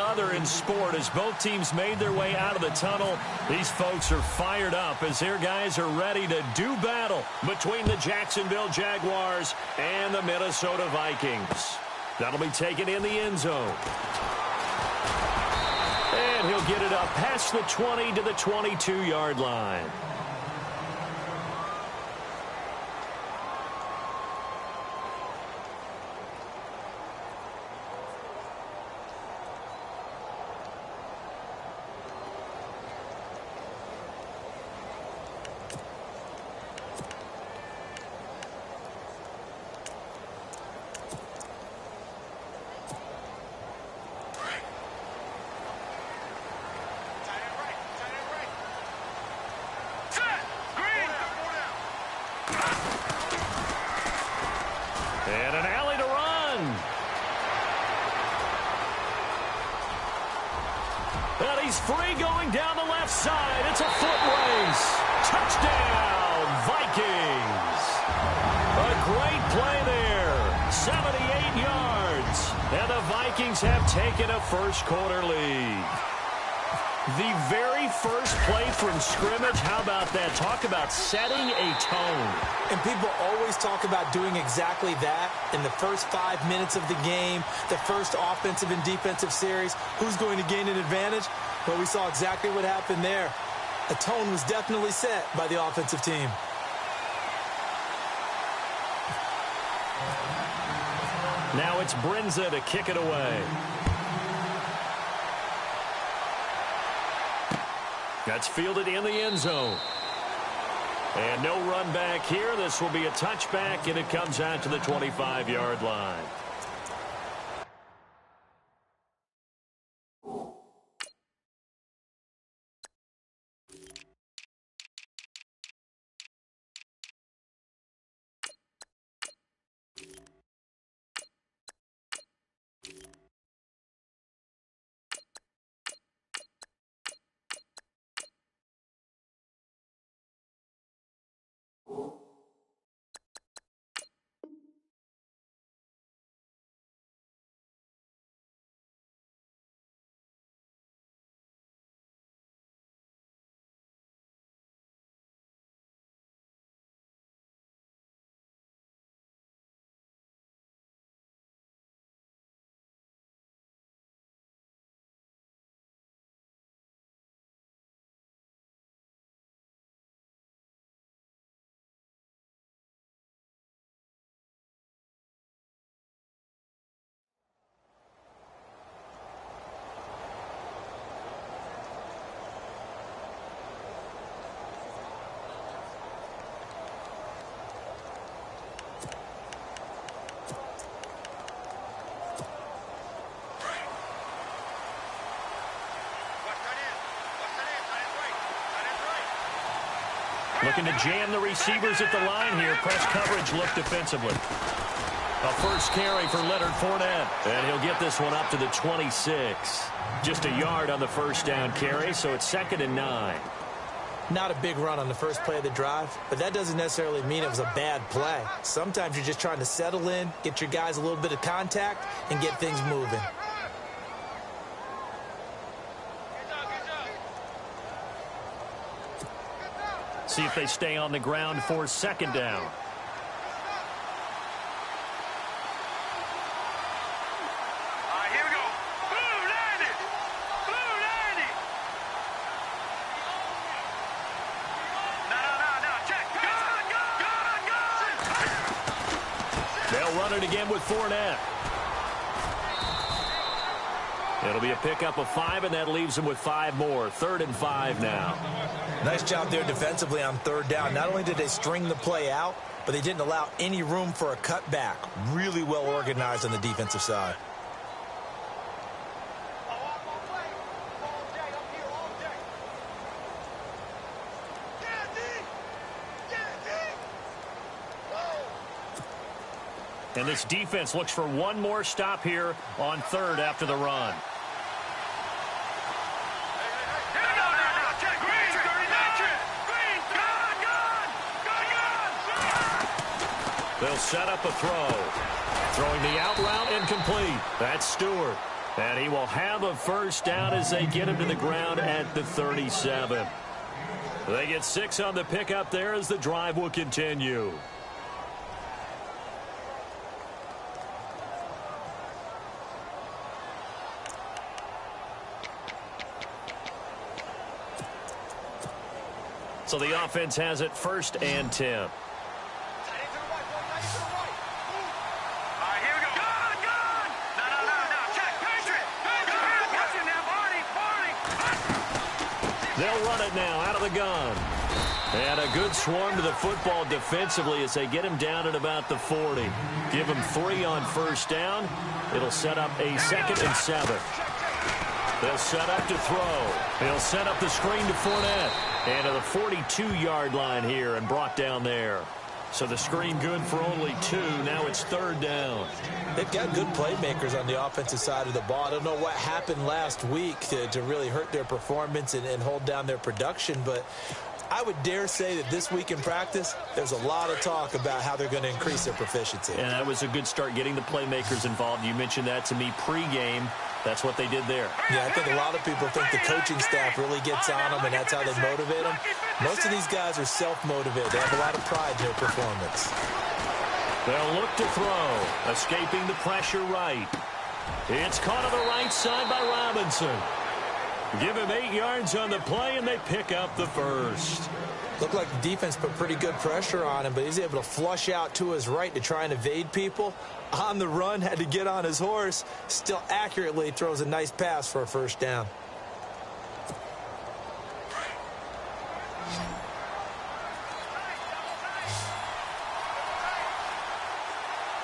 other in sport as both teams made their way out of the tunnel. These folks are fired up as their guys are ready to do battle between the Jacksonville Jaguars and the Minnesota Vikings. That'll be taken in the end zone. And he'll get it up past the 20 to the 22-yard line. And an alley to run. And he's free going down the left side. It's a foot race. Touchdown, Vikings. A great play there. 78 yards. And the Vikings have taken a first-quarter lead. The very first play from scrimmage, how about that? Talk about setting a tone. And people always talk about doing exactly that in the first 5 minutes of the game, the first offensive and defensive series. Who's going to gain an advantage? Well, we saw exactly what happened there. A tone was definitely set by the offensive team. Now it's Brinza to kick it away. That's fielded in the end zone. And no run back here. This will be a touchback, and it comes out to the 25-yard line. Looking to jam the receivers at the line here. Press coverage look defensively. A first carry for Leonard Fournette. And he'll get this one up to the 26. Just a yard on the first down carry, so it's 2nd and 9. Not a big run on the first play of the drive, but that doesn't necessarily mean it was a bad play. Sometimes you're just trying to settle in, get your guys a little bit of contact, and get things moving. See if they stay on the ground for 2nd down. Here we go. Blue 90. Blue 90. No. Check. Gun. They'll run it again with Fournette. It'll be a pickup of 5, and that leaves them with 5 more. 3rd and 5 now. Nice job there defensively on 3rd down. Not only did they string the play out, but they didn't allow any room for a cutback. Really well organized on the defensive side. And this defense looks for one more stop here on 3rd after the run. They'll set up a throw. Throwing the out route incomplete. That's Stewart. And he will have a first down as they get him to the ground at the 37. They get 6 on the pickup there as the drive will continue. So the offense has it 1st and 10. They'll run it now out of the gun. And a good swarm to the football defensively as they get him down at about the 40. Give him 3 on first down. It'll set up a 2nd and 7. They'll set up to throw. They'll set up the screen to Fournette. And to the 42-yard line here and brought down there. So the screen good for only 2. Now it's 3rd down. They've got good playmakers on the offensive side of the ball. I don't know what happened last week to really hurt their performance and hold down their production, but I would dare say that this week in practice, there's a lot of talk about how they're going to increase their proficiency. And that was a good start getting the playmakers involved. You mentioned that to me pregame. That's what they did there. Yeah, I think a lot of people think the coaching staff really gets on them, and that's how they motivate them. Most of these guys are self-motivated. They have a lot of pride in their performance. They'll look to throw. Escaping the pressure right. It's caught on the right side by Robinson. Give him 8 yards on the play, and they pick up the first. Looked like the defense put pretty good pressure on him, but he's able to flush out to his right to try and evade people. On the run, had to get on his horse. Still accurately throws a nice pass for a first down.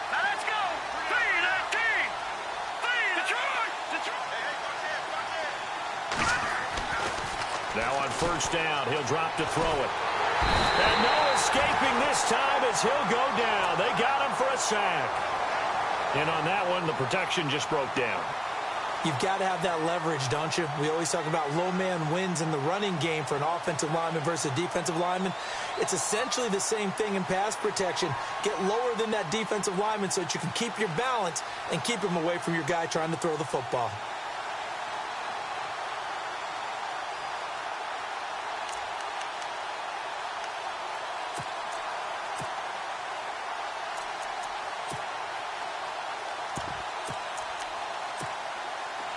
Now let's go. 3-19. Detroit. Now on first down, he'll drop to throw it. And no escaping this time as he'll go down. They got him for a sack. And on that one, the protection just broke down. You've got to have that leverage, don't you? We always talk about low man wins in the running game for an offensive lineman versus a defensive lineman. It's essentially the same thing in pass protection. Get lower than that defensive lineman so that you can keep your balance and keep him away from your guy trying to throw the football.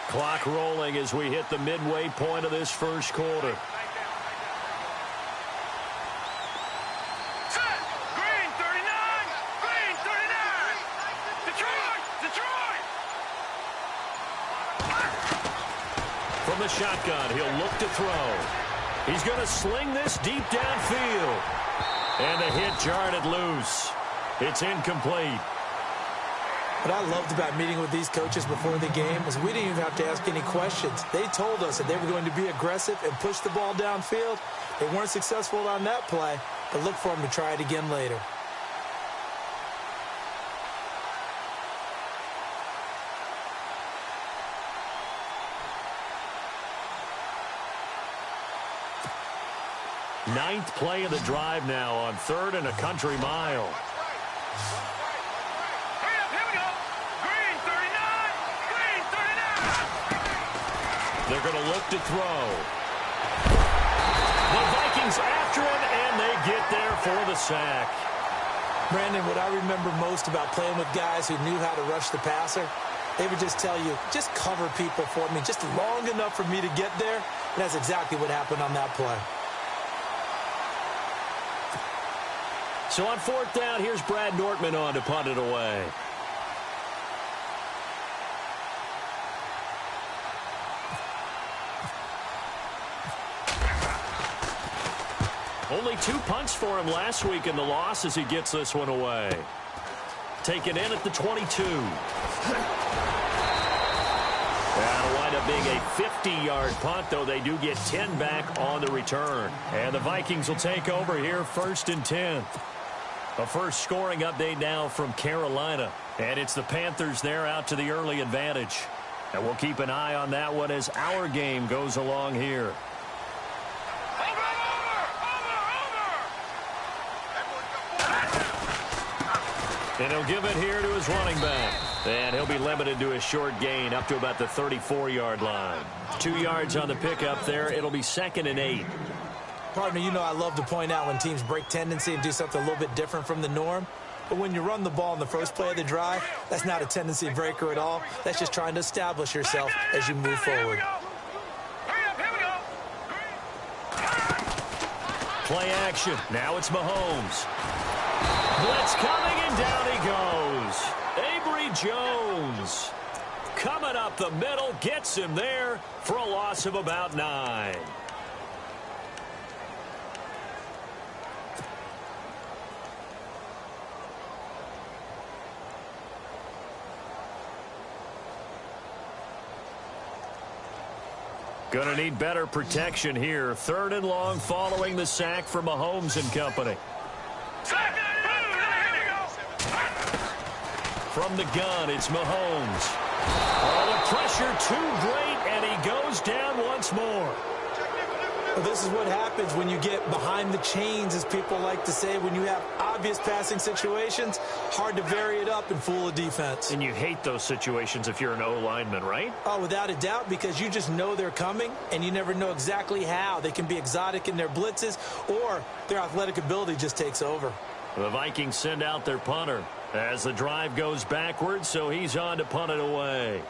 Clock rolling as we hit the midway point of this first quarter. Set. Green 39. Green 39. Detroit. From the shotgun, he'll look to throw. He's going to sling this deep downfield. And the hit jarred it loose. It's incomplete. What I loved about meeting with these coaches before the game is we didn't even have to ask any questions. They told us that they were going to be aggressive and push the ball downfield. They weren't successful on that play, but look for them to try it again later. Ninth play of the drive now on 3rd and a country mile. They're going to look to throw. The Vikings after him, and they get there for the sack. Brandon, what I remember most about playing with guys who knew how to rush the passer, they would just tell you, just cover people for me, just long enough for me to get there. And that's exactly what happened on that play. So on 4th down, here's Brad Nortman on to punt it away. Only 2 punts for him last week in the loss as he gets this one away. Taken in at the 22. That'll wind up being a 50-yard punt, though they do get 10 back on the return. And the Vikings will take over here 1st and 10. A first scoring update now from Carolina. And it's the Panthers there out to the early advantage. And we'll keep an eye on that one as our game goes along here. And he'll give it here to his running back. And he'll be limited to a short gain up to about the 34-yard line. 2 yards on the pickup there. It'll be 2nd and 8. Partner, you know I love to point out when teams break tendency and do something a little bit different from the norm. But when you run the ball in the first play of the drive, that's not a tendency breaker at all. That's just trying to establish yourself as you move forward. Play action. Now it's Mahomes. Blitz coming, and down he goes. Avery Jones coming up the middle, gets him there for a loss of about 9. Going to need better protection here. 3rd and long following the sack from Mahomes and company. From the gun, it's Mahomes. Oh, the pressure too great, and he goes down once more. Well, this is what happens when you get behind the chains, as people like to say. When you have obvious passing situations, hard to vary it up and fool a defense. And you hate those situations if you're an O-lineman, right? Oh, without a doubt, because you just know they're coming, and you never know exactly how. They can be exotic in their blitzes, or their athletic ability just takes over. The Vikings send out their punter as the drive goes backwards, so he's on to punt it away.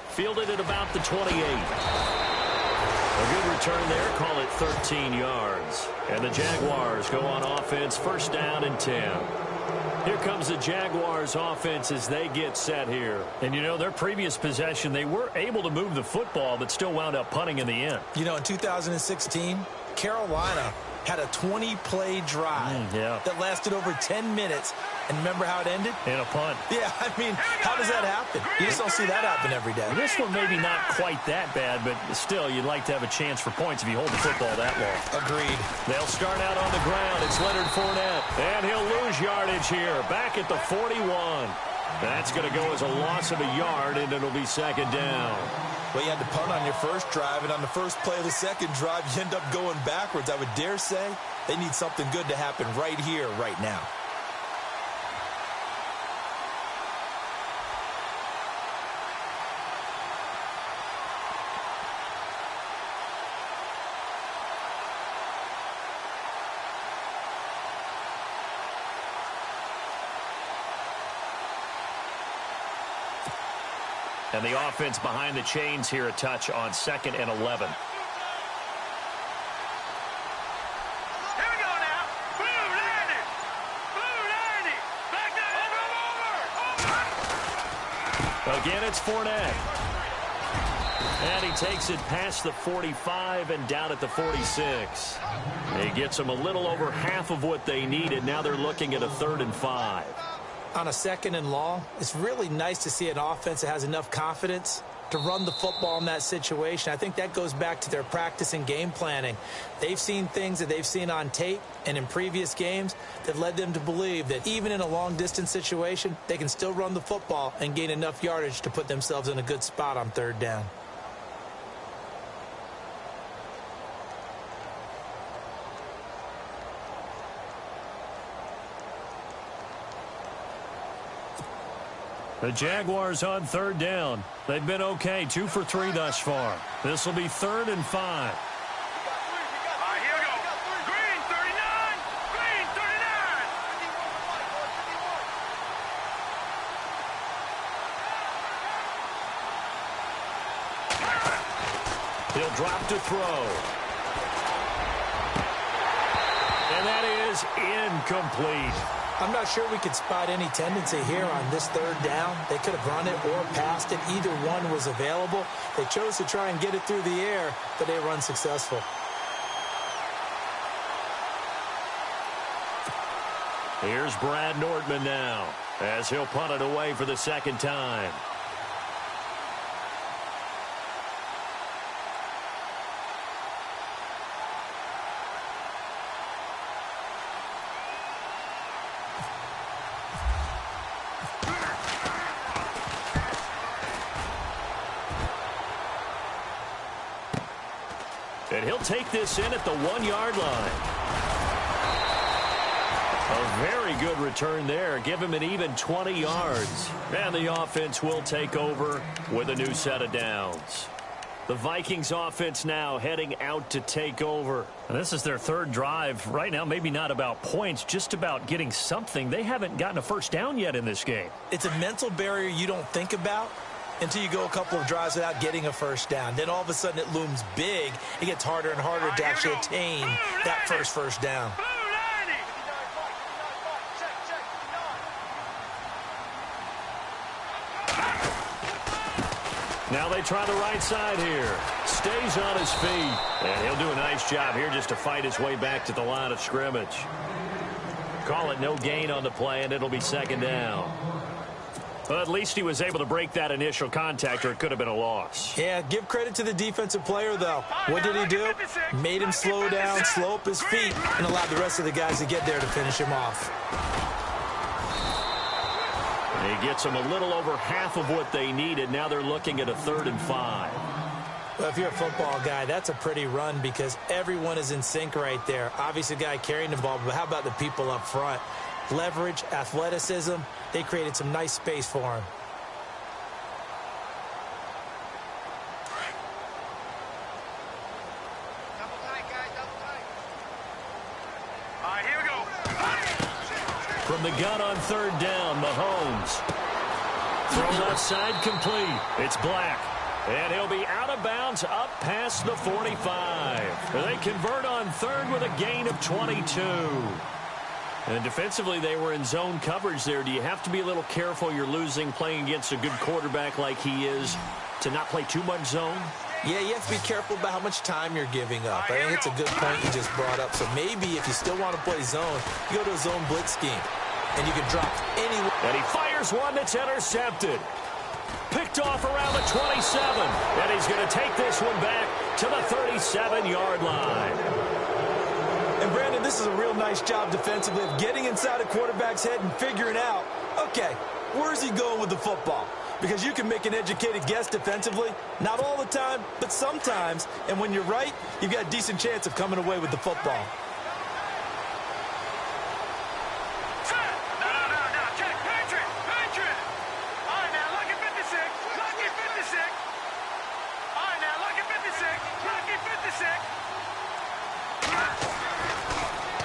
Fielded at about the 28. A good return there. Call it 13 yards. And the Jaguars go on offense, 1st down and 10. Here comes the Jaguars offense as they get set here. And, you know, their previous possession, they were able to move the football, but still wound up punting in the end. You know, in 2016, Carolina had a 20-play drive that lasted over 10 minutes. And remember how it ended? In a punt. Yeah, I mean, how does that happen? You just don't see that happen every day. This one maybe not quite that bad, but still, you'd like to have a chance for points if you hold the football that long. Agreed. They'll start out on the ground. It's Leonard Fournette. And he'll lose yardage here. Back at the 41. That's going to go as a loss of a yard, and it'll be 2nd down. Well, you had to punt on your first drive, and on the first play of the second drive, you end up going backwards. I would dare say they need something good to happen right here, right now. And the offense behind the chains here a touch on 2nd and 11. Here we go now. Blue Landy. Back over. Again, it's Fournette. And he takes it past the 45 and down at the 46. He gets them a little over half of what they needed. Now they're looking at a 3rd and 5. On a 2nd and long, it's really nice to see an offense that has enough confidence to run the football in that situation. I think that goes back to their practice and game planning. They've seen things that they've seen on tape and in previous games that led them to believe that even in a long-distance situation, they can still run the football and gain enough yardage to put themselves in a good spot on 3rd down. The Jaguars on 3rd down. They've been okay, 2 for 3 thus far. This will be 3rd and 5. All right, here we go. Green 39. Green 39. He'll drop to throw. And that is incomplete. I'm not sure we could spot any tendency here on this 3rd down. They could have run it or passed it. Either one was available. They chose to try and get it through the air, but they were unsuccessful. Here's Brad Nordman now as he'll punt it away for the 2nd time. He'll take this in at the 1-yard line. A very good return there. Give him an even 20 yards. And the offense will take over with a new set of downs. The Vikings offense now heading out to take over. And this is their third drive. Right now, maybe not about points, just about getting something. They haven't gotten a first down yet in this game. It's a mental barrier you don't think about until you go a couple of drives without getting a first down. Then all of a sudden it looms big. It gets harder and harder to actually attain that first down. Now they try the right side here. Stays on his feet. And he'll do a nice job here just to fight his way back to the line of scrimmage. Call it no gain on the play, and it'll be second down. But at least he was able to break that initial contact, or it could have been a loss. Yeah, give credit to the defensive player, though. What did he do? Made him slow down, slow up his feet, and allowed the rest of the guys to get there to finish him off. He gets them a little over half of what they needed. Now they're looking at a 3rd and 5. Well, if you're a football guy, that's a pretty run because everyone is in sync right there. Obviously, the guy carrying the ball, but how about the people up front? Leverage, athleticism, they created some nice space for him. Double tight, guys, double tight. All right, here we go. From the gun on 3rd down, Mahomes. Thrown outside, complete. It's Black. And he'll be out of bounds up past the 45. They convert on 3rd with a gain of 22. And defensively, they were in zone coverage there. Do you have to be a little careful you're losing playing against a good quarterback like he is to not play too much zone? Yeah, you have to be careful about how much time you're giving up. I think it's a good point you just brought up. So maybe if you still want to play zone, you go to a zone blitz scheme. And you can drop anywhere. And he fires one that's intercepted. Picked off around the 27. And he's going to take this one back to the 37-yard line. And Brandon, this is a real nice job defensively of getting inside a quarterback's head and figuring out, okay, where's he going with the football? Because you can make an educated guess defensively. Not all the time, but sometimes. And when you're right, you've got a decent chance of coming away with the football.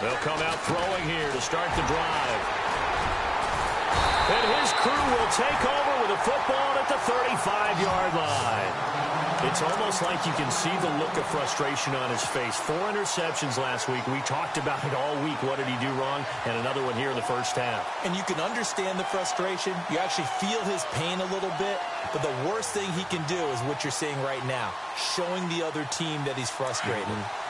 They'll come out throwing here to start the drive. And his crew will take over with a football at the 35-yard line. It's almost like you can see the look of frustration on his face. 4 interceptions last week. We talked about it all week. What did he do wrong? And another one here in the first half. And you can understand the frustration. You actually feel his pain a little bit. But the worst thing he can do is what you're seeing right now, showing the other team that he's frustrated.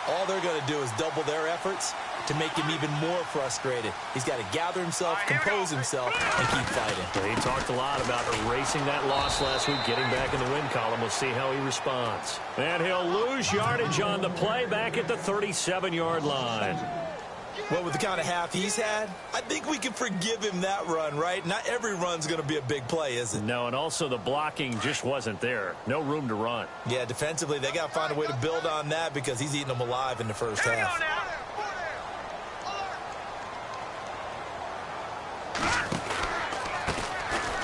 All they're going to do is double their efforts to make him even more frustrated. He's got to gather himself, compose himself, and keep fighting. He talked a lot about erasing that loss last week, getting back in the win column. We'll see how he responds. And he'll lose yardage on the play back at the 37-yard line. Well, with the kind of half he's had, I think we can forgive him that run, right? Not every run's going to be a big play, is it? No, and also the blocking just wasn't there. No room to run. Yeah, defensively, they got to find a way to build on that because he's eating them alive in the first half.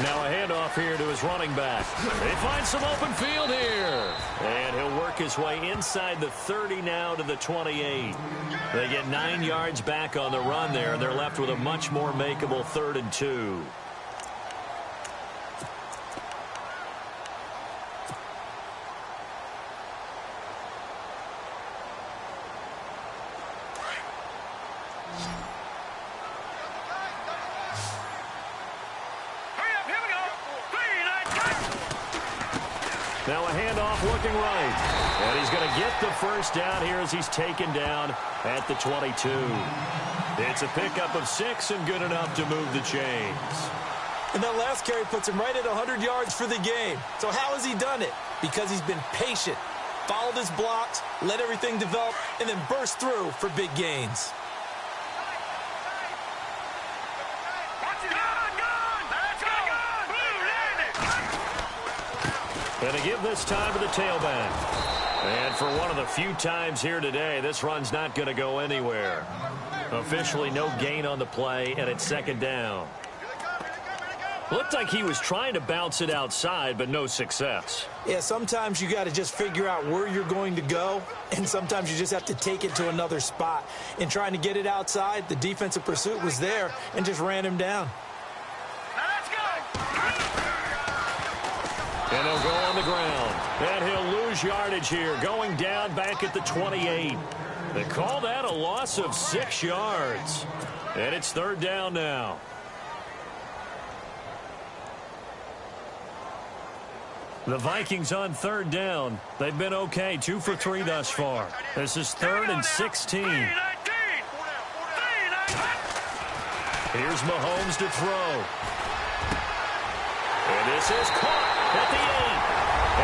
Now a handoff here to his running back. They find some open field here. And he'll work his way inside the 30 now to the 28. They get 9 yards back on the run there, and they're left with a much more makeable 3rd and 2. Now a handoff looking right. And he's going to get the first down here as he's taken down at the 22. It's a pickup of 6 and good enough to move the chains. And that last carry puts him right at 100 yards for the game. So how has he done it? Because he's been patient, followed his blocks, let everything develop, and then burst through for big gains. And to give this time to the tailback. And for one of the few times here today, this run's not going to go anywhere. Officially no gain on the play, and it's second down. Looked like he was trying to bounce it outside, but no success. Yeah, sometimes you got to just figure out where you're going to go, and sometimes you just have to take it to another spot. In trying to get it outside, the defensive pursuit was there and just ran him down. Now let's go. And he'll go on the ground. And he'll lose yardage here, going down back at the 28. They call that a loss of 6 yards. And it's third down now. The Vikings on third down. They've been okay, 2 for 3 thus far. This is 3rd and 16. Here's Mahomes to throw. And this is caught at the 8.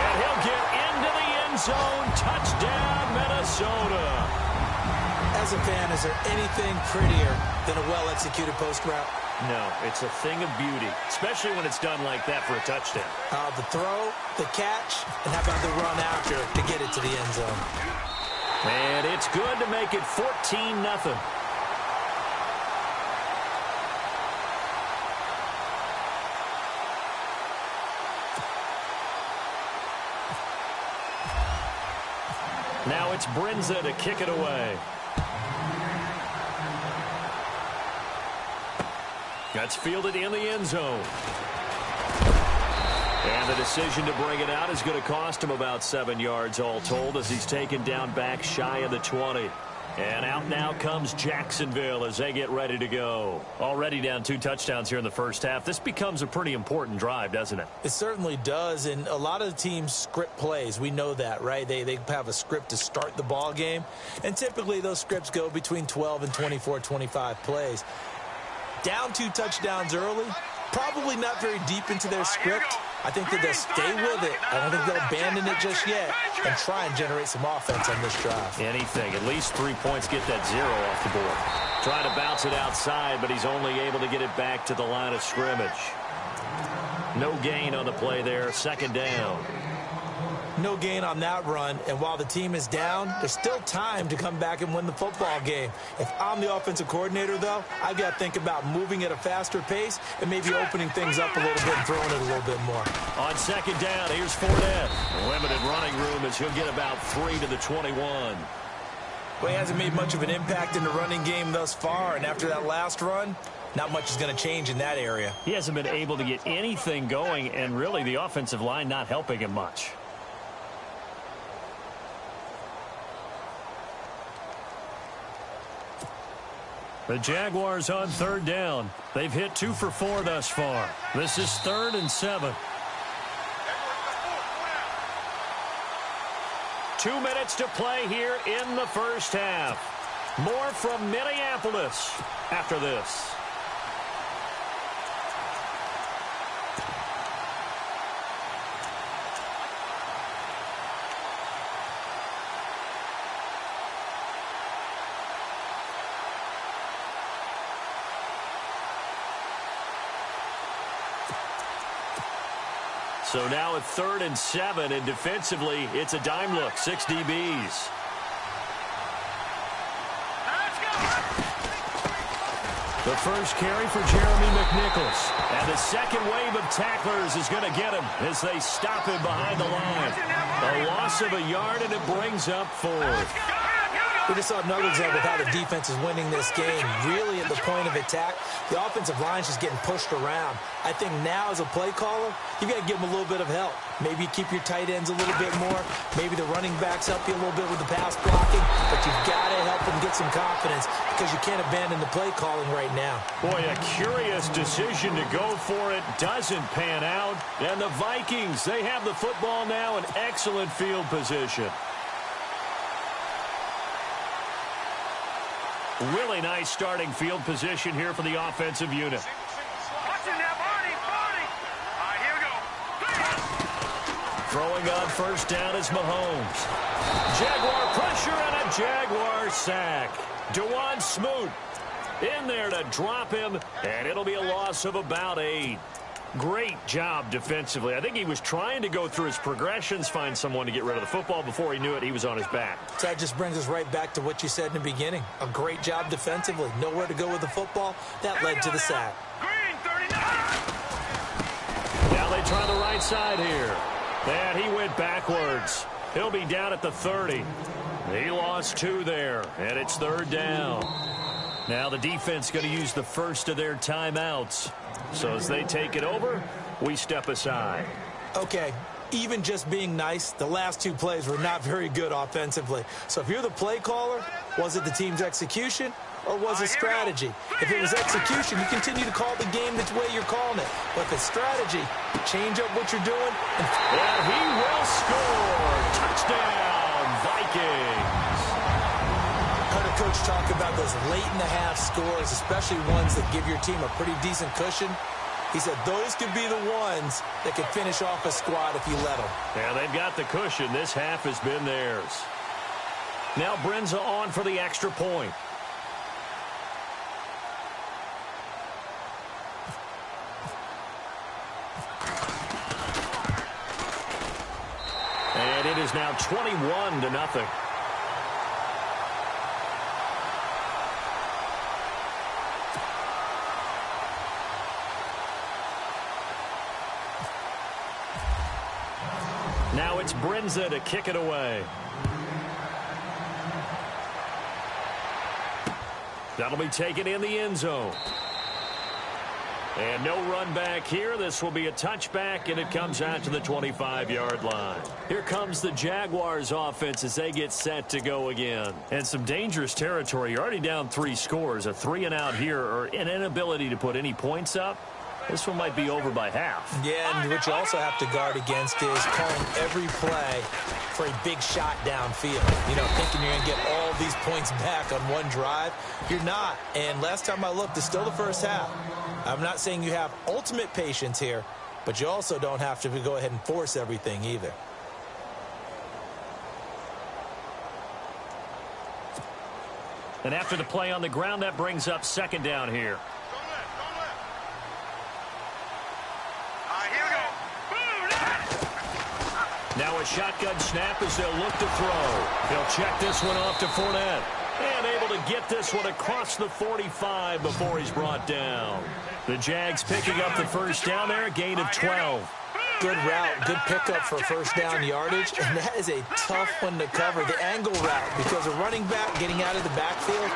And he'll get into the end zone. Touchdown, Minnesota. As a fan, is there anything prettier than a well-executed post route? No, it's a thing of beauty, especially when it's done like that for a touchdown. The throw, the catch, and how about the run after to get it to the end zone? And it's good to make it 14-0. Now it's Brinza to kick it away. That's fielded in the end zone. And the decision to bring it out is going to cost him about 7 yards all told as he's taken down back shy of the 20. And out now comes Jacksonville as they get ready to go. Already down 2 touchdowns here in the first half. This becomes a pretty important drive, doesn't it? It certainly does, and a lot of the teams script plays. We know that, right? They have a script to start the ball game, and typically those scripts go between 12 and 24, 25 plays. Down 2 touchdowns early, probably not very deep into their script. I think that they'll stay with it. I don't think they'll abandon it just yet and try and generate some offense on this drive. Anything. At least 3 points, get that 0 off the board. Trying to bounce it outside, but he's only able to get it back to the line of scrimmage. No gain on the play there. Second down. No gain on that run, and while the team is down, there's still time to come back and win the football game. If I'm the offensive coordinator, though, I've got to think about moving at a faster pace and maybe opening things up a little bit and throwing it a little bit more. On second down, here's Fournette. Limited running room as he'll get about 3 to the 21. Well, he hasn't made much of an impact in the running game thus far, and after that last run, not much is going to change in that area. He hasn't been able to get anything going, and really the offensive line not helping him much. The Jaguars on third down. They've hit 2 for 4 thus far. This is 3rd and 7. 2 minutes to play here in the first half. More from Minneapolis after this. So now at 3rd and 7, and defensively, it's a dime look, 6 DBs. The first carry for Jeremy McNichols. And the second wave of tacklers is going to get him as they stop him behind the line. A loss of a yard, and it brings up 4th. We just saw another example of how the defense is winning this game. Really at the point of attack, the offensive line's just getting pushed around. I think now as a play caller, you've got to give them a little bit of help. Maybe keep your tight ends a little bit more. Maybe the running backs help you a little bit with the pass blocking. But you've got to help them get some confidence because you can't abandon the play calling right now. Boy, a curious decision to go for it. Doesn't pan out. And the Vikings, they have the football now in excellent field position. Really nice starting field position here for the offensive unit. Throwing on first down is Mahomes. Jaguar pressure and a Jaguar sack. DeJuan Smoot in there to drop him, and it'll be a loss of about 8. Great job defensively. I think he was trying to go through his progressions, find someone to get rid of the football. Before he knew it, he was on his back. So that just brings us right back to what you said in the beginning. A great job defensively. Nowhere to go with the football. That led to the sack. Green, 39. Now they try the right side here. And he went backwards. He'll be down at the 30. He lost 2 there, and it's 3rd down. Now the defense going to use the first of their timeouts. So as they take it over, we step aside. Okay, even just being nice, the last 2 plays were not very good offensively. So if you're the play caller, was it the team's execution or was it strategy? If it was execution, you continue to call the game the way you're calling it. But if it's strategy, change up what you're doing. And he will score. Touchdown, Vikings. Heard a coach talk about those late-in-the-half scores, especially ones that give your team a pretty decent cushion. He said those could be the ones that could finish off a squad if you let them. Yeah, they've got the cushion. This half has been theirs. Now Brenza on for the extra point. And it is now 21-0. Now it's Brenza to kick it away. That'll be taken in the end zone. And no run back here. This will be a touchback, and it comes out to the 25-yard line. Here comes the Jaguars offense as they get set to go again. And some dangerous territory. You're already down 3 scores. A 3-and-out here or an inability to put any points up. This one might be over by half. Yeah, and what you also have to guard against is calling every play for a big shot downfield. You know, thinking you're going to get all these points back on one drive. You're not. And last time I looked, it's still the first half. I'm not saying you have ultimate patience here, but you also don't have to go ahead and force everything either. And after the play on the ground, that brings up 2nd down here. Now a shotgun snap as they'll look to throw. He'll check this one off to Fournette. And able to get this one across the 45 before he's brought down. The Jags picking up the first down there, a gain of 12. Good route, good pickup for first down yardage, and that is a tough one to cover, the angle route, because a running back getting out of the backfield,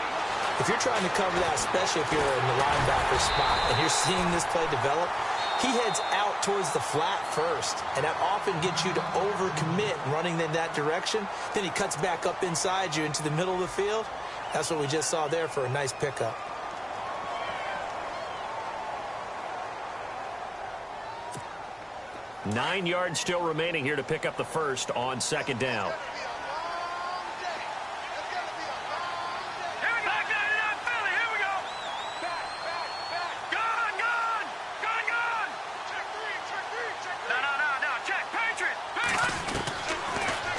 if you're trying to cover that, especially if you're in the linebacker spot, and you're seeing this play develop, he heads out towards the flat first, and that often gets you to overcommit running in that direction. Then he cuts back up inside you into the middle of the field. That's what we just saw there for a nice pickup. Nine yards still remaining here to pick up the first on 2nd down.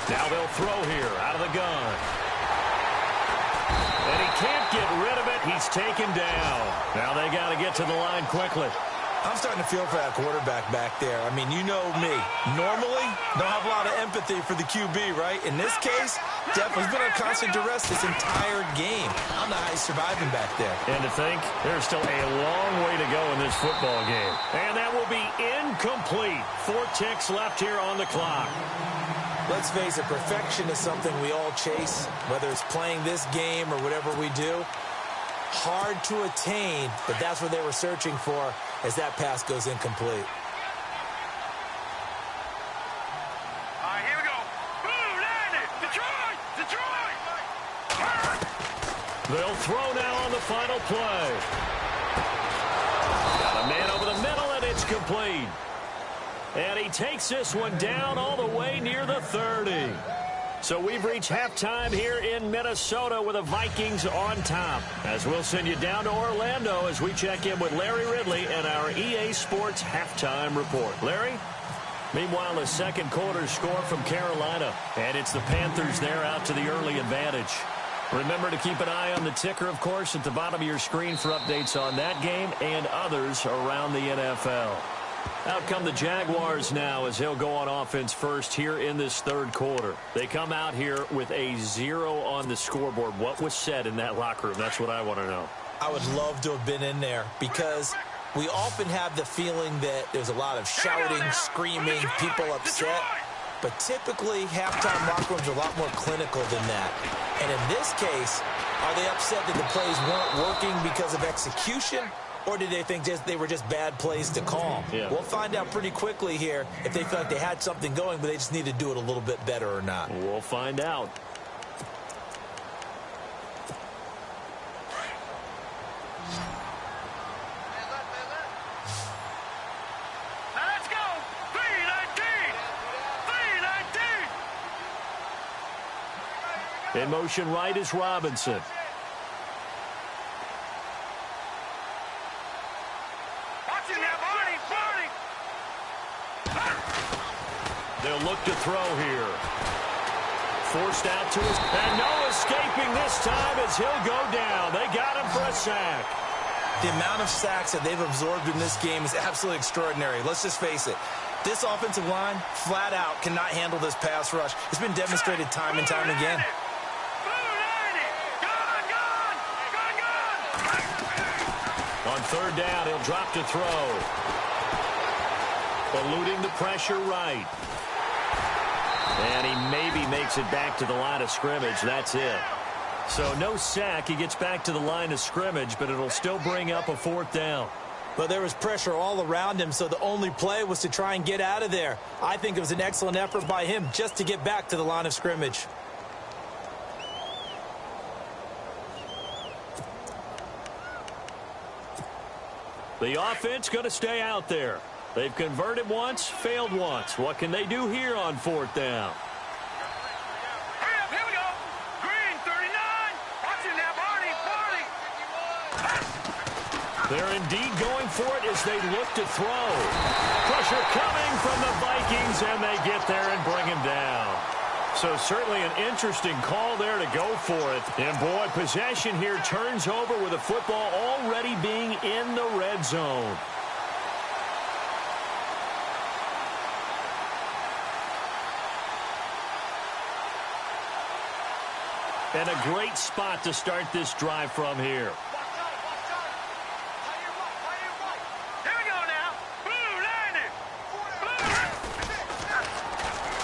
Now they'll throw here out of the gun. And he can't get rid of it. He's taken down. Now they got to get to the line quickly. I'm starting to feel for that quarterback back there. I mean, you know me. Normally, don't have a lot of empathy for the QB, right? In this case, definitely been under constant duress this entire game. I don't know how he's surviving back there. And to think, there's still a long way to go in this football game. And that will be incomplete. 4 ticks left here on the clock. Let's face it, perfection is something we all chase, whether it's playing this game or whatever we do. Hard to attain, but that's what they were searching for as that pass goes incomplete. All right, here we go. Boom, landed. Detroit! Detroit! They'll throw now on the final play. Got a man over the middle, and it's complete. And he takes this one down all the way near the 30. So we've reached halftime here in Minnesota with the Vikings on top. As we'll send you down to Orlando as we check in with Larry Ridley and our EA Sports halftime report. Larry? Meanwhile, a second quarter score from Carolina. And it's the Panthers there out to the early advantage. Remember to keep an eye on the ticker, of course, at the bottom of your screen for updates on that game and others around the NFL. Out come the Jaguars now as he'll go on offense first here in this third quarter. They come out here with a 0 on the scoreboard. What was said in that locker room? That's what I want to know. I would love to have been in there because we often have the feeling that there's a lot of shouting, screaming, people upset. But typically, halftime locker rooms are a lot more clinical than that. And in this case, are they upset that the plays weren't working because of execution? Or did they think they were just bad plays to call? Yeah. We'll find out pretty quickly here if they feel like they had something going, but they just need to do it a little bit better or not. We'll find out. Let's go. 3-19. In motion right is Robinson. They'll look to throw here. Forced out to his... And no escaping this time as he'll go down. They got him for a sack. The amount of sacks that they've absorbed in this game is absolutely extraordinary. Let's just face it. This offensive line, flat out, cannot handle this pass rush. It's been demonstrated time and time again. On third down, he'll drop to throw. Eluding the pressure right. And he maybe makes it back to the line of scrimmage. That's it. So no sack. He gets back to the line of scrimmage, but it'll still bring up a fourth down. But there was pressure all around him, so the only play was to try and get out of there. I think it was an excellent effort by him just to get back to the line of scrimmage. The offense going to stay out there. They've converted once, failed once. What can they do here on fourth down? Hurry up, here we go. Green, 39. Watching that, Barney. They're indeed going for it as they look to throw. Pressure coming from the Vikings, and they get there and bring him down. So certainly an interesting call there to go for it. And boy, possession here turns over with the football already being in the red zone. And a great spot to start this drive from here. Here we go now.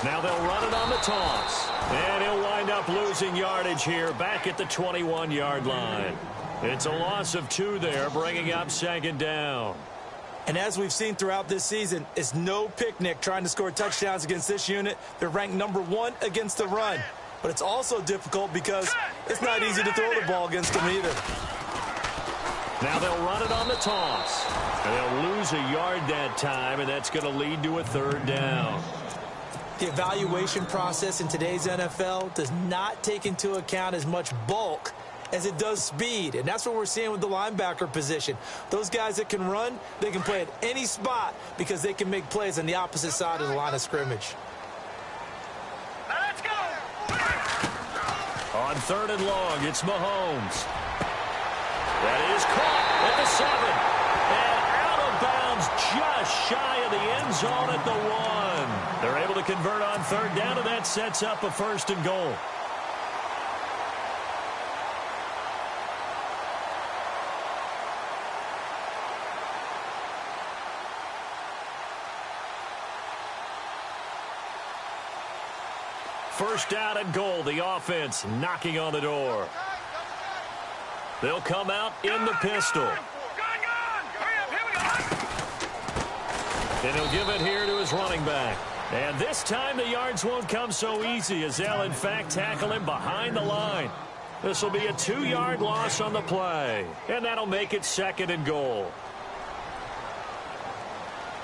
Now they'll run it on the toss. And he'll wind up losing yardage here back at the 21-yard line. It's a loss of 2 there, bringing up second down. And as we've seen throughout this season, it's no picnic trying to score touchdowns against this unit. They're ranked #1 against the run. But it's also difficult because it's not easy to throw the ball against them either. Now they'll run it on the toss. And they'll lose a yard that time, and that's going to lead to a third down. The evaluation process in today's NFL does not take into account as much bulk as it does speed. And that's what we're seeing with the linebacker position. Those guys that can run, they can play at any spot because they can make plays on the opposite side of the line of scrimmage. Let's go. On third and long, it's Mahomes. That is caught at the 7. And out of bounds just shy of the end zone at the 1. They're able to convert on third down, and that sets up a first and goal. First down and goal, the offense knocking on the door. They'll come out in the pistol. Hurry up, here we go. And he'll give it here to his running back. And this time the yards won't come so easy as they'll in fact tackle him behind the line. This will be a 2-yard loss on the play. And that'll make it second and goal.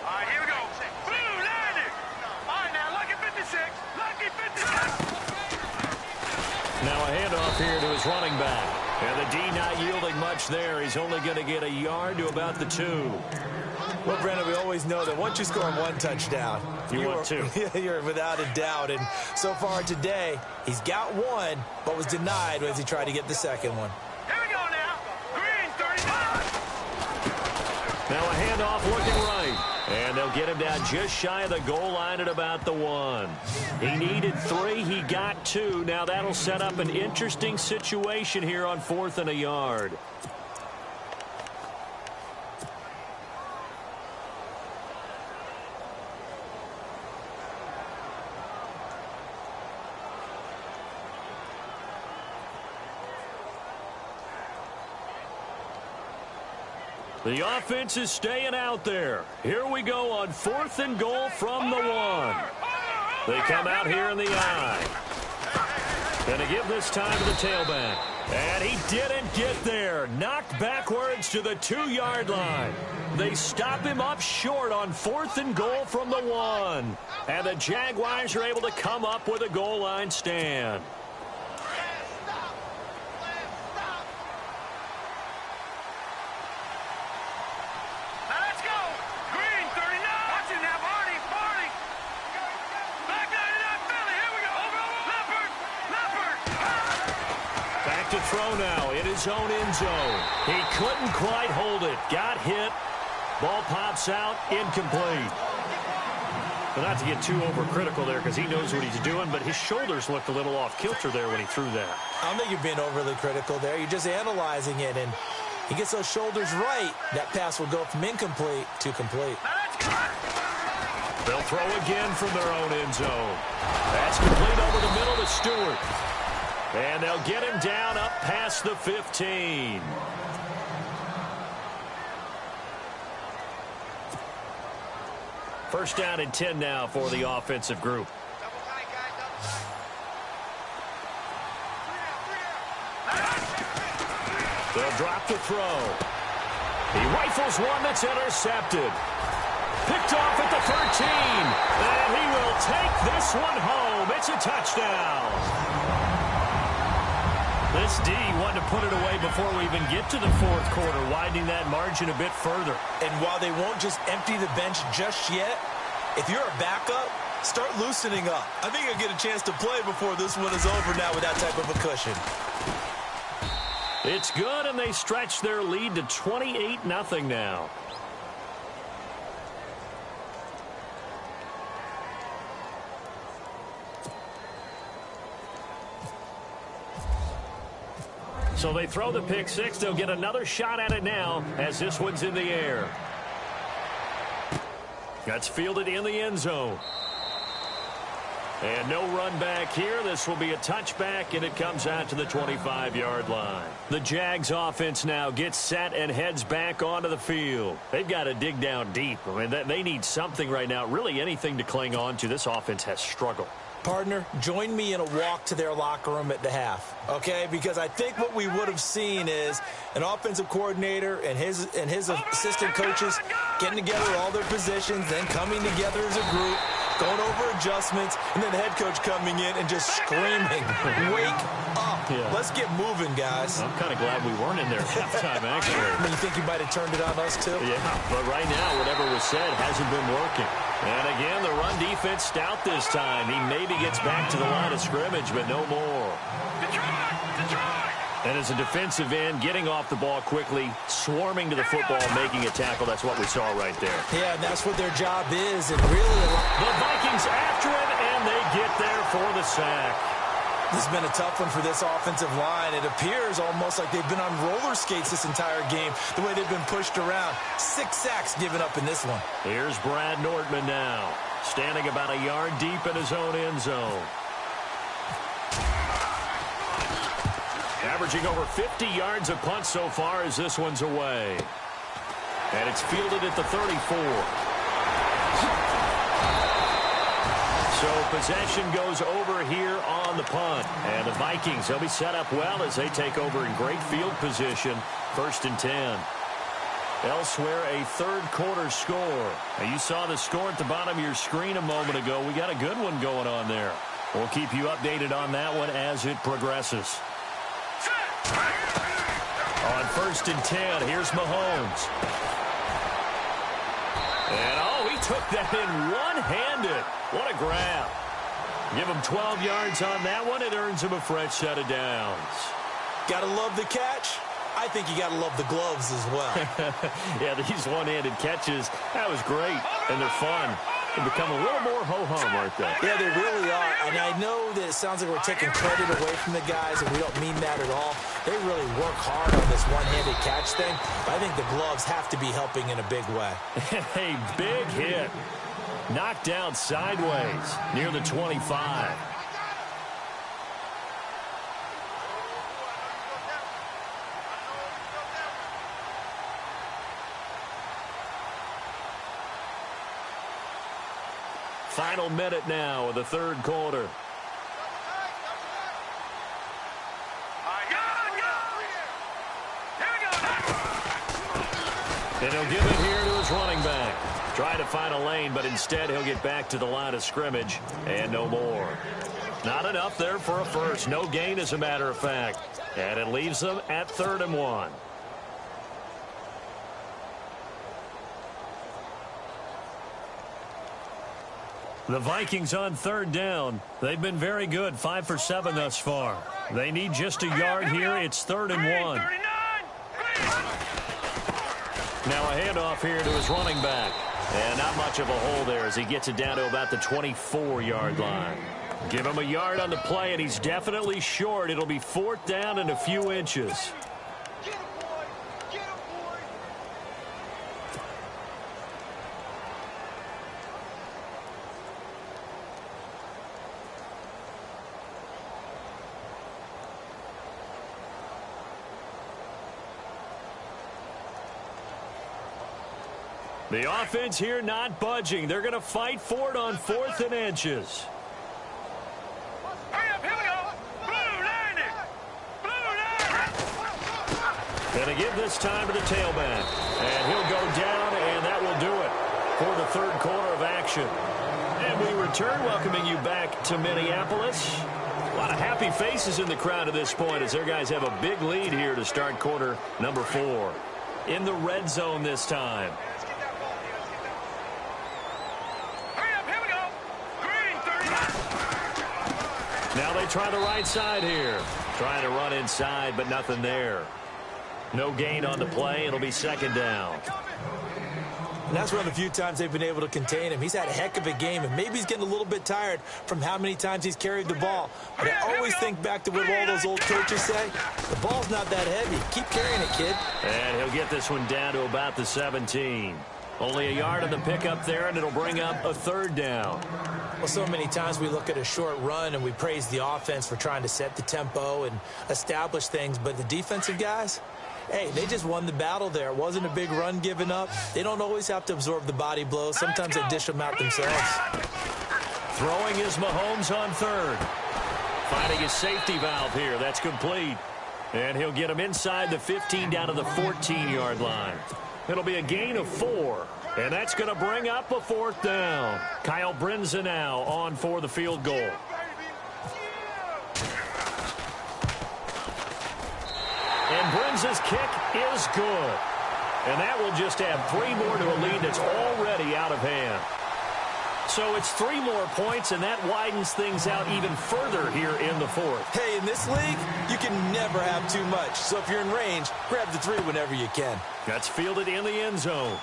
All right, here we go. Blue, 90. All right, now, lucky 56. Lucky 56. Now a handoff here to his running back. And the D not yielding much there. He's only going to get a yard to about the 2. Well, Brandon, we always know that once you score 1 touchdown, You want 2. You're without a doubt. And so far today, he's got 1, but was denied as he tried to get the second one. Here we go now. Green, 35. Now a handoff looking right. And And they'll get him down just shy of the goal line at about the 1. He needed 3. He got 2. Now that'll set up an interesting situation here on 4th and a yard. The offense is staying out there. Here we go on 4th and goal from the 1. They come out here in the I. Going to give this time to the tailback. And he didn't get there. Knocked backwards to the 2-yard line. They stop him up short on 4th and goal from the 1. And the Jaguars are able to come up with a goal line stand. To throw now in his own end zone. He couldn't quite hold it. Got hit. Ball pops out. Incomplete. But not to get too overcritical there because he knows what he's doing, but his shoulders looked a little off kilter there when he threw that. I don't think you're being overly critical there. You're just analyzing it, and he gets those shoulders right. That pass will go from incomplete to complete. They'll throw again from their own end zone. That's complete over the middle to Stewart. And they'll get him down up past the 15. First down and 10 now for the offensive group. They'll drop the throw. He rifles one that's intercepted. Picked off at the 13. And he will take this one home. It's a touchdown. This D wanted to put it away before we even get to the 4th quarter, widening that margin a bit further. And while they won't just empty the bench just yet, if you're a backup, start loosening up. I think you'll get a chance to play before this one is over now with that type of a cushion. It's good, and they stretch their lead to 28-0 now. So they throw the pick six. They'll get another shot at it now as this one's in the air. That's fielded in the end zone. And no run back here. This will be a touchback, and it comes out to the 25-yard line. The Jags offense now gets set and heads back onto the field. They've got to dig down deep. I mean, they need something right now, really anything to cling on to. This offense has struggled. Partner, join me in a walk to their locker room at the half, okay? Because I think what we would have seen is an offensive coordinator and his assistant coaches getting together all their positions, then coming together as a group, going over adjustments, and then the head coach coming in and just screaming, wake up. Yeah. Let's get moving, guys. I'm kind of glad we weren't in there at halftime, actually. I mean, you think you might have turned it on us, too? Yeah, but right now, whatever was said hasn't been working. And again, the run defense stout this time. He maybe gets back to the line of scrimmage, but no more. And as a defensive end, getting off the ball quickly, swarming to the football, making a tackle. That's what we saw right there. Yeah, and that's what their job is. And really, the Vikings after him, and they get there for the sack. This has been a tough one for this offensive line. It appears almost like they've been on roller skates this entire game, the way they've been pushed around. 6 sacks given up in this one. Here's Brad Nortman now, standing about a yard deep in his own end zone. Averaging over 50 yards a punt so far as this one's away. And it's fielded at the 34. So possession goes over here on the punt. And the Vikings, they'll be set up well as they take over in great field position. 1st and 10. Elsewhere, a third quarter score. Now, you saw the score at the bottom of your screen a moment ago. We got a good one going on there. We'll keep you updated on that one as it progresses. On 1st and 10, here's Mahomes. And, he took that in one-handed. What a grab. Give him 12 yards on that one. It earns him a fresh set of downs. Gotta love the catch. I think you got to love the gloves as well. Yeah, these one-handed catches, that was great, and they're fun. They become a little more ho-hum, aren't they? Yeah, they really are. And I know that it sounds like we're taking credit away from the guys, and we don't mean that at all. They really work hard on this one-handed catch thing. But I think the gloves have to be helping in a big way. A big hit. Knocked down sideways near the 25. Final minute now of the third quarter. And he'll give it here to his running back. Try to find a lane, but instead he'll get back to the line of scrimmage and no more. Not enough there for a first. No gain, as a matter of fact. And it leaves them at 3rd and 1. The Vikings on 3rd down. They've been very good, 5 for 7 thus far. They need just a yard here. It's 3rd and 1. Now a handoff here to his running back. And not much of a hole there as he gets it down to about the 24-yard line. Give him a yard on the play, and he's definitely short. It'll be 4th down and a few inches. The offense here not budging. They're going to fight for it on 4th and inches. Hurry up, here we go. Blue line it. Blue line it. And a give this time to the tailback. And he'll go down, and that will do it for the 3rd quarter of action. And we return, welcoming you back to Minneapolis. A lot of happy faces in the crowd at this point as their guys have a big lead here to start quarter number 4. In the red zone this time. Now they try the right side here. Trying to run inside, but nothing there. No gain on the play. It'll be 2nd down. And that's one of the few times they've been able to contain him. He's had a heck of a game, and maybe he's getting a little bit tired from how many times he's carried the ball. But I always think back to what all those old coaches say. The ball's not that heavy. Keep carrying it, kid. And he'll get this one down to about the 17. Only a yard on the pickup there, and it'll bring up a 3rd down. Well, so many times we look at a short run and we praise the offense for trying to set the tempo and establish things, but the defensive guys, hey, they just won the battle there. It wasn't a big run given up. They don't always have to absorb the body blows. Sometimes they dish them out themselves. Throwing is Mahomes on 3rd. Finding his safety valve here. That's complete. And he'll get him inside the 15 down to the 14-yard line. It'll be a gain of 4. And that's going to bring up a 4th down. Kyle Brinza now on for the field goal. And Brinza's kick is good. And that will just add 3 more to a lead that's already out of hand. So it's 3 more points, and that widens things out even further here in the 4th. Hey, in this league, you can never have too much. So if you're in range, grab the 3 whenever you can. That's fielded in the end zone.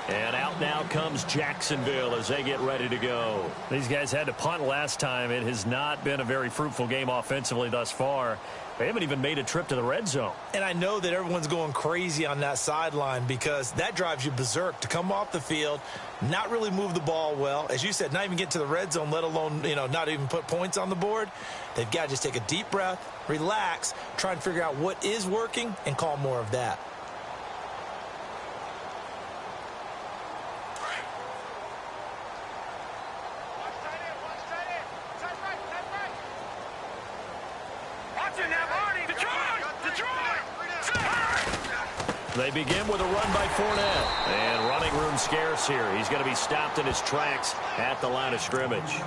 And out now comes Jacksonville as they get ready to go. These guys had to punt last time. It has not been a very fruitful game offensively thus far. They haven't even made a trip to the red zone. And I know that everyone's going crazy on that sideline because that drives you berserk to come off the field, not really move the ball well. As you said, not even get to the red zone, let alone, not even put points on the board. They've got to just take a deep breath, relax, try and figure out what is working and call more of that. They begin with a run by Fournette. And running room scarce here. He's going to be stopped in his tracks at the line of scrimmage.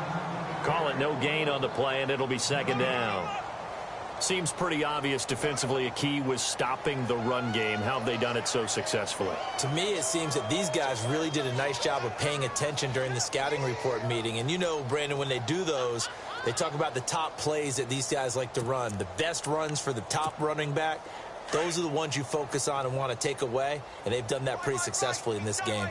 Call it no gain on the play, and it'll be 2nd down. Seems pretty obvious defensively a key was stopping the run game. How have they done it so successfully? To me, it seems that these guys really did a nice job of paying attention during the scouting report meeting. And Brandon, when they do those, They talk about the top plays that these guys like to run. The best runs for the top running back, those are the ones you focus on and want to take away, and they've done that pretty successfully in this game.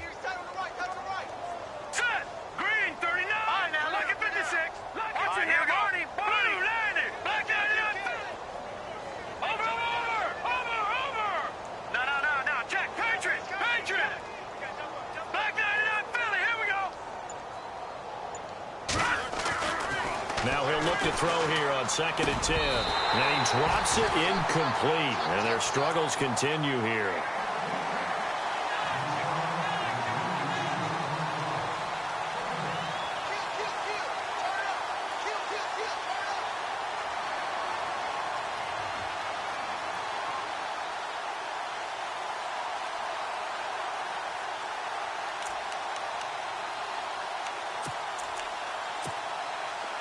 Now he'll look to throw here on 2nd and 10. And he drops it incomplete. And their struggles continue here.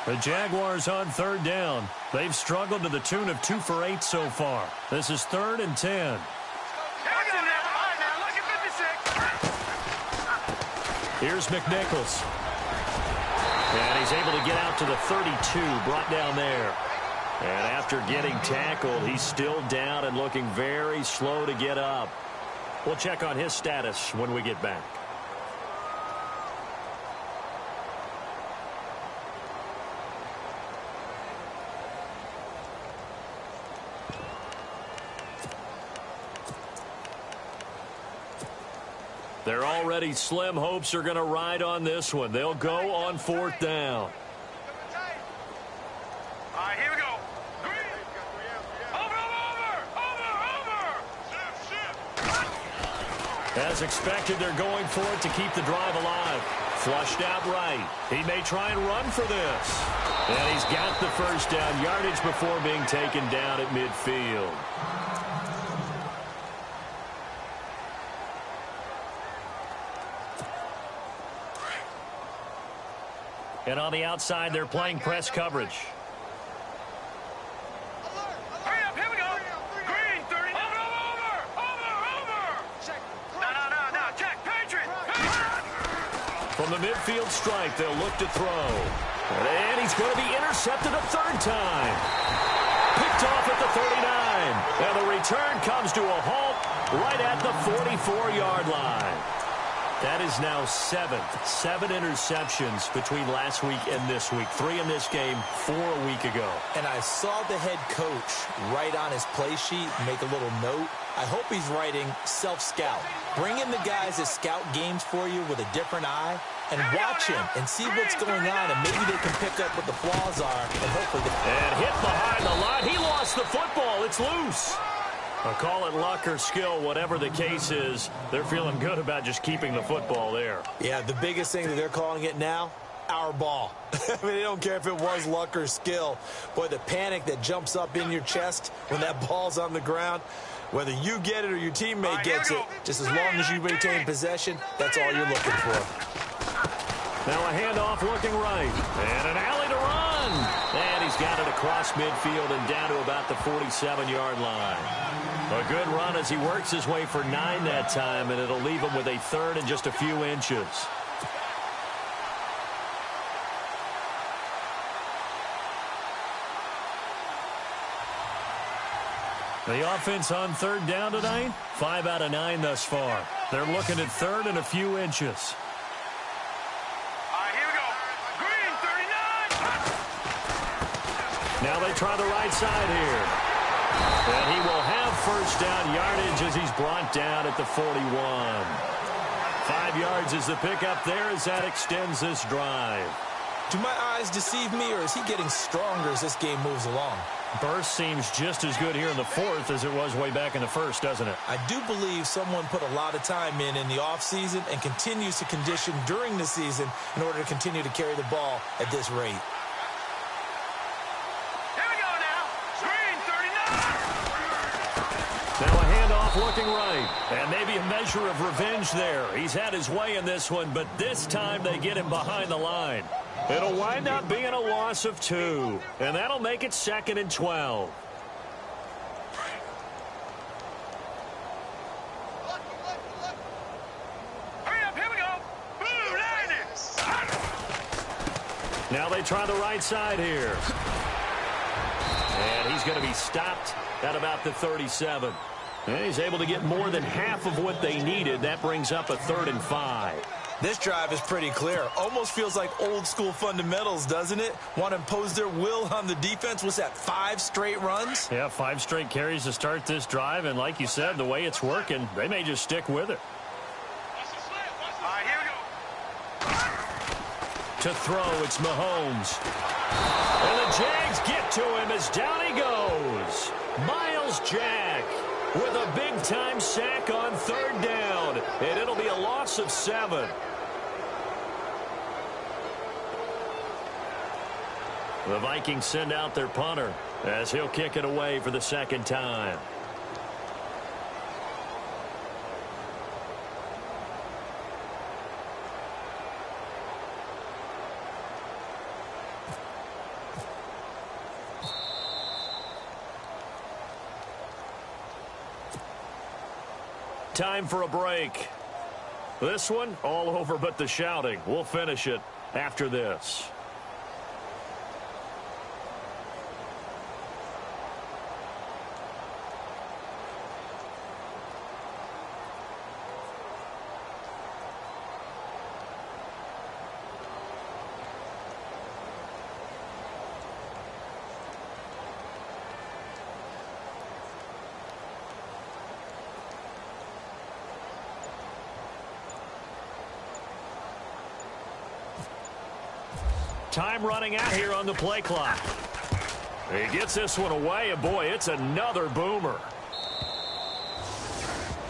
The Jaguars on 3rd down. They've struggled to the tune of 2 for 8 so far. This is 3rd and 10. Here's McNichols. And he's able to get out to the 32, brought down there. And after getting tackled, he's still down and looking very slow to get up. We'll check on his status when we get back. Their already slim hopes are going to ride on this one. They'll go on 4th down. All right, here we go. Over. As expected, they're going for it to keep the drive alive. Flushed out right. He may try and run for this. And he's got the first down yardage before being taken down at midfield. And on the outside, they're playing press coverage. Hurry up, here we go. Green, 30. Over. No. Check, Patriot. From the midfield stripe, they'll look to throw. And he's going to be intercepted a 3rd time. Picked off at the 39. And the return comes to a halt right at the 44-yard line. That is now 7 interceptions between last week and this week. 3 in this game, 4 a week ago. And I saw the head coach write on his play sheet, make a little note. I hope he's writing self-scout. Bring in the guys that scout games for you with a different eye and watch him and see what's going on, and maybe they can pick up what the flaws are and hopefully. And hit behind the line. He lost the football. It's loose. Call it luck or skill, whatever the case is, they're feeling good about just keeping the football there. Yeah, the biggest thing that they're calling it now, our ball. I mean, they don't care if it was luck or skill. Boy, the panic that jumps up in your chest when that ball's on the ground, whether you get it or your teammate gets it, just as long as you retain possession, that's all you're looking for. Now a handoff looking right. And an alley to run. And he's got it across midfield and down to about the 47-yard line. A good run as he works his way for 9 that time, and it'll leave him with a 3rd and just a few inches. The offense on 3rd down tonight, 5 out of 9 thus far. They're looking at 3rd and a few inches. All right, here we go. Green, 39. Now they try the right side here. And he will have first down yardage as he's brought down at the 41. 5 yards is the pickup there as that extends this drive. Do my eyes deceive me, or is he getting stronger as this game moves along? Burst seems just as good here in the 4th as it was way back in the 1st, doesn't it? I do believe someone put a lot of time in the offseason and continues to condition during the season in order to continue to carry the ball at this rate. Now a handoff looking right. And maybe a measure of revenge there. He's had his way in this one, but this time they get him behind the line. It'll wind up being a loss of 2. And that'll make it 2nd and 12. Now they try the right side here. And he's going to be stopped at about the 37. And he's able to get more than half of what they needed. That brings up a 3rd and 5. This drive is pretty clear. Almost feels like old school fundamentals, doesn't it? Want to impose their will on the defense. What's that, 5 straight runs? Yeah, 5 straight carries to start this drive. And like you said, the way it's working, they may just stick with it. All right, here we go. To throw, it's Mahomes. And the Jags get to him as down he goes. Miles Jack with a big-time sack on 3rd down. And it'll be a loss of 7. The Vikings send out their punter as he'll kick it away for the 2nd time. Time for a break. This one, all over but the shouting. We'll finish it after this. Time running out here on the play clock. He gets this one away, and boy, it's another boomer.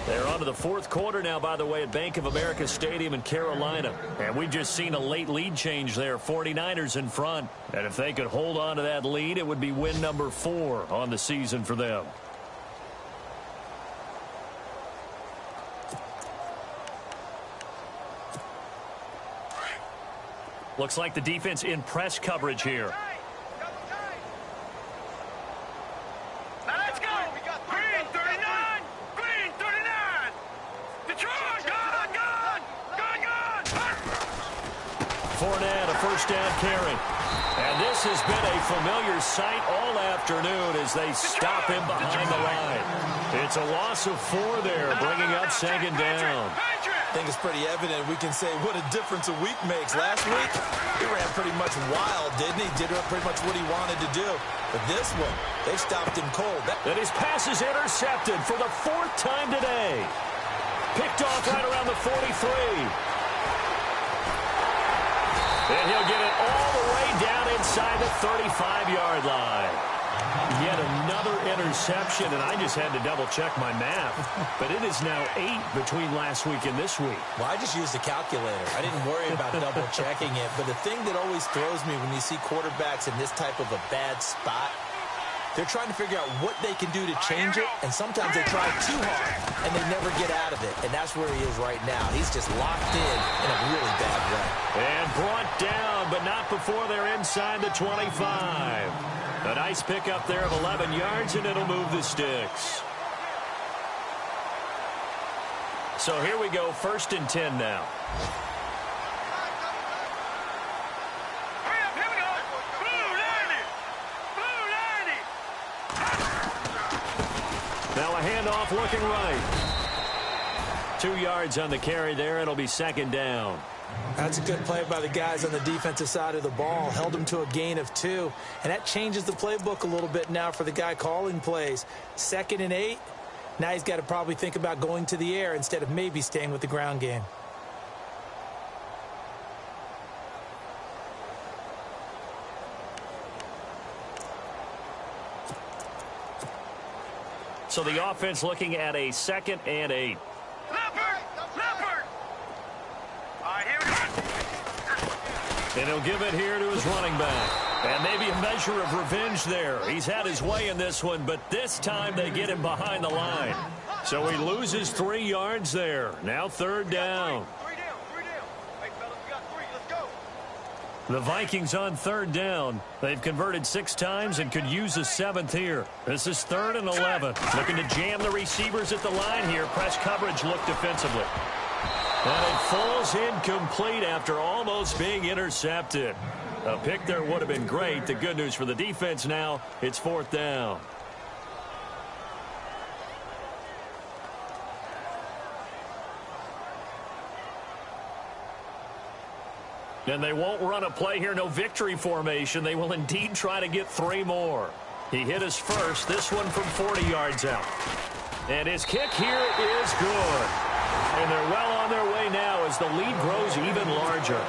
They're on to the 4th quarter now, by the way, at Bank of America Stadium in Carolina. And we've just seen a late lead change there. 49ers in front. And if they could hold on to that lead, it would be win number 4 on the season for them. Looks like the defense in press coverage here. Now let's go. Green 39. Green 39. Detroit, gone. Fournette, a 1st down carry. And this has been a familiar sight all afternoon as they stop him behind the line. It's a loss of 4 there, bringing up 2nd down. I think it's pretty evident we can say what a difference a week makes. Last week, he ran pretty much wild, didn't he? Did pretty much what he wanted to do. But this one, they stopped him cold. And his pass is intercepted for the 4th time today. Picked off right around the 43. And he'll get it all the way down inside the 35-yard line. Yet another interception, and I just had to double-check my math. But it is now 8 between last week and this week. Well, I just used a calculator. I didn't worry about double-checking it. But the thing that always throws me when you see quarterbacks in this type of a bad spot, they're trying to figure out what they can do to change it, and sometimes they try too hard, and they never get out of it. And that's where he is right now. He's just locked in a really bad way. And brought down, but not before they're inside the 25. A nice pickup there of 11 yards, and it'll move the sticks. So here we go, 1st and 10 now. Here we go. Blue 90. Now a handoff looking right. 2 yards on the carry there. It'll be 2nd down. That's a good play by the guys on the defensive side of the ball. Held them to a gain of 2. And that changes the playbook a little bit now for the guy calling plays. 2nd and 8. Now he's got to probably think about going to the air instead of maybe staying with the ground game. So the offense looking at a 2nd and 8. Leopard. All right, here we go. And he'll give it here to his running back. And maybe a measure of revenge there. He's had his way in this one, but this time they get him behind the line. So he loses 3 yards there. Now 3rd down. 3 down. Hey, fellas, we got 3. Let's go. The Vikings on 3rd down. They've converted 6 times and could use a 7th here. This is 3rd and 11. Looking to jam the receivers at the line here. Press coverage look defensively. And it falls incomplete after almost being intercepted. A pick there would have been great. The good news for the defense now, it's 4th down. And they won't run a play here. No victory formation. They will indeed try to get 3 more. He hit his first. This one from 40 yards out. And his kick here is good. And they're well on their way now as the lead grows even larger.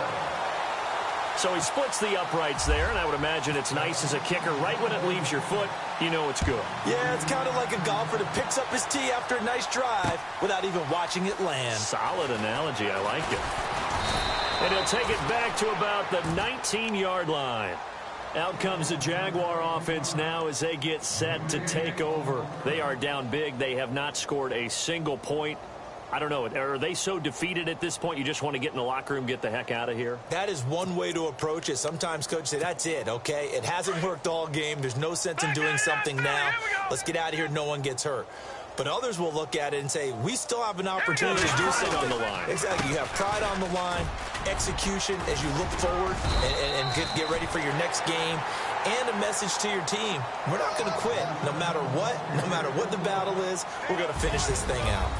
So he splits the uprights there, and I would imagine it's nice as a kicker. Right when it leaves your foot, you know it's good. Yeah, it's kind of like a golfer that picks up his tee after a nice drive without even watching it land. Solid analogy. I like it. And he'll take it back to about the 19-yard line. Out comes the Jaguar offense now as they get set to take over. They are down big. They have not scored a single point. I don't know. Are they so defeated at this point you just want to get in the locker room, get the heck out of here? That is one way to approach it. Sometimes coaches say, that's it, okay? It hasn't worked all game. There's no sense in doing something now. Let's get out of here. No one gets hurt. But others will look at it and say, we still have an opportunity to do something. On the line. Exactly. You have pride on the line, execution as you look forward and get ready for your next game, and a message to your team. We're not going to quit no matter what the battle is. We're going to finish this thing out.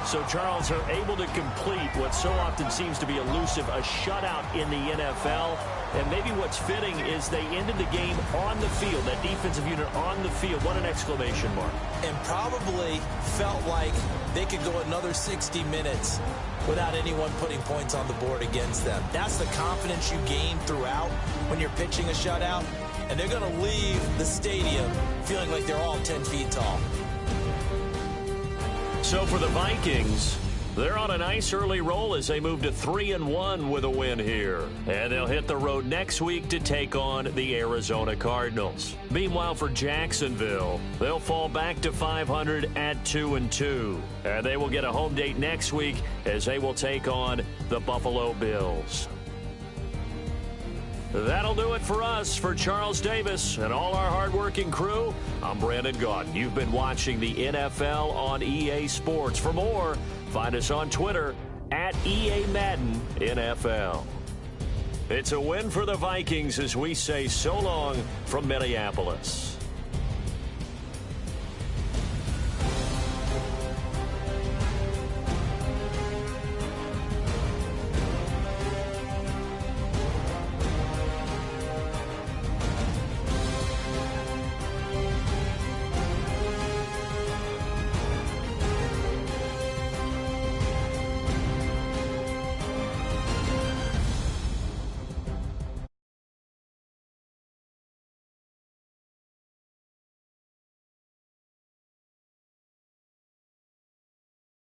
So, Charles, are able to complete what so often seems to be elusive, a shutout in the NFL. And maybe what's fitting is they ended the game on the field, that defensive unit on the field. What an exclamation mark. And probably felt like they could go another 60 minutes without anyone putting points on the board against them. That's the confidence you gain throughout when you're pitching a shutout. And they're going to leave the stadium feeling like they're all 10 feet tall. So for the Vikings, they're on a nice early roll as they move to 3-1 with a win here. And they'll hit the road next week to take on the Arizona Cardinals. Meanwhile, for Jacksonville, they'll fall back to 500 at 2-2. And they will get a home date next week as they will take on the Buffalo Bills. That'll do it for us. For Charles Davis and all our hardworking crew, I'm Brandon Gaudin. You've been watching the NFL on EA Sports. For more, find us on Twitter at EA Madden NFL. It's a win for the Vikings as we say so long from Minneapolis.